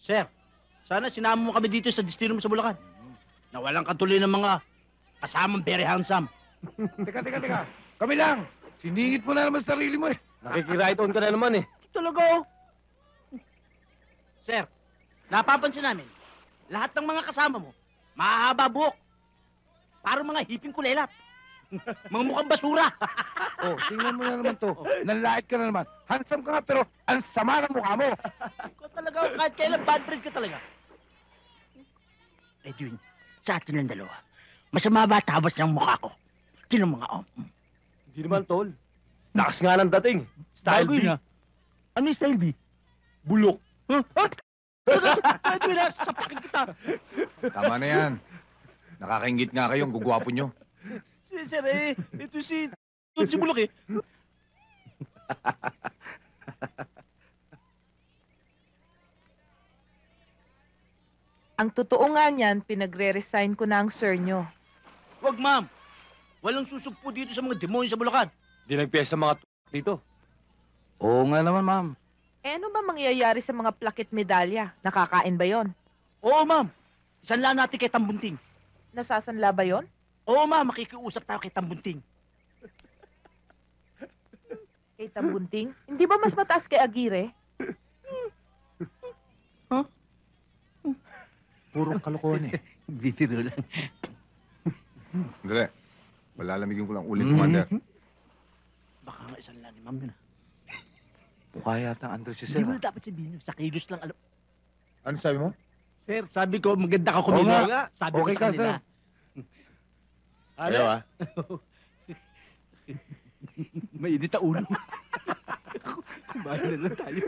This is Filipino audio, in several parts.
Sir, sana sinama mo kami dito sa destino mo sa Bulacan. Na walang katuloy ng mga kasamang very handsome. Teka. Kami lang. Siningit mo na naman sarili mo eh. Nakikiride on ka na naman eh. Talaga, oh. Sir, napapansin namin, lahat ng mga kasama mo, mahahaba buhok. Parang mga hiping kulelat. Mga mukhang basura. Oh, tingnan mo na naman to. Nanlait ka na naman. Handsome ka nga pero ang sama ng mukha mo. Ikaw talaga, oh, kahit kailan bad breed ka talaga. Edwin, sa atin ng dalawa, masama ba tabas ng mukha ko? Tinong mga Hindi naman, tol. Lakas nga ng dating. Style Bago B. yun, ah. Ano yung style B? Bulok. Huh? Edwin, sapakin kita. Tama na yan. Nakakaingit nga kayong gugwapo nyo. Sir, ito si Bulok eh. Ang totoo nga niyan, pinagre-resign ko na ang sir nyo. Wag, ma'am. Walang susugpo dito sa mga demonyo sa Bulacan. Hindi nagpiyesa mga dito. Oo nga naman, ma'am. Eh ano ba mangyayari sa mga plakit medalya? Nakakain ba yon? Oo, ma'am. Isanla natin kay Tambunting. Nasasanla ba yon? Oo, ma'am. Makikiusap tayo kay Tambunting. Kay Tambunting? Hindi ba mas mataas kay Aguirre? Puro kalokohan eh. Bibiro lang. Dali. Malalamigin ko lang ulit, Commander. Baka nga isanla ni ma'am yun ah. Mukha yata Andres si Hindi mo na dapat sabihin yun. Sa kilos lang alam. Ano sabi mo? Sir, sabi ko maganda ka kumilos. Oo nga. Sabi Okay ko sa ka, kanila. Ayaw, ah. Mainit ang ulo. Kumain na lang tayo.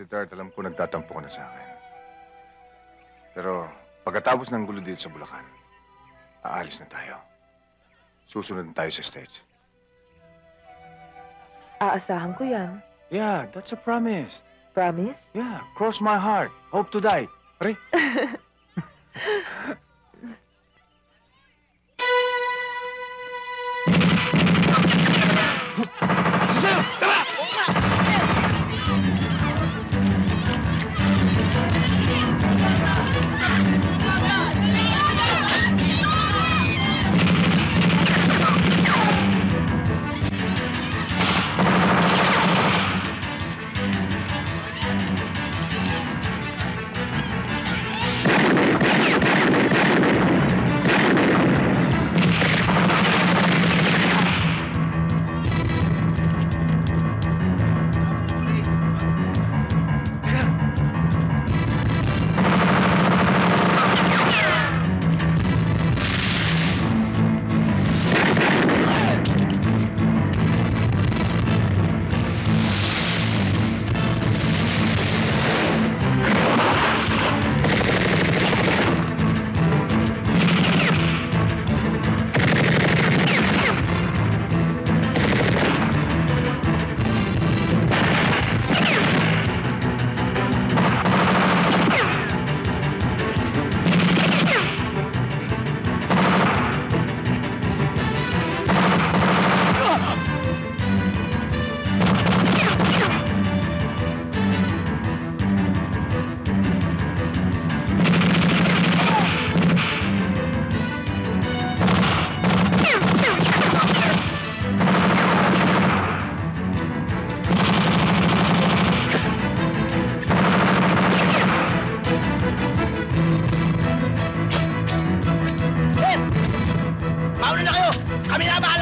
Sweetheart, alam ko nagtatampo ka na sa akin. Pero pagkatapos ng gulo dito sa Bulacan, aalis na tayo. Susunod na tayo sa States. Aasahan ko yan. Yeah, that's a promise. Promise? Yeah, cross my heart. Hope to die. Pare. Mauna na kayo! Kami na bahala!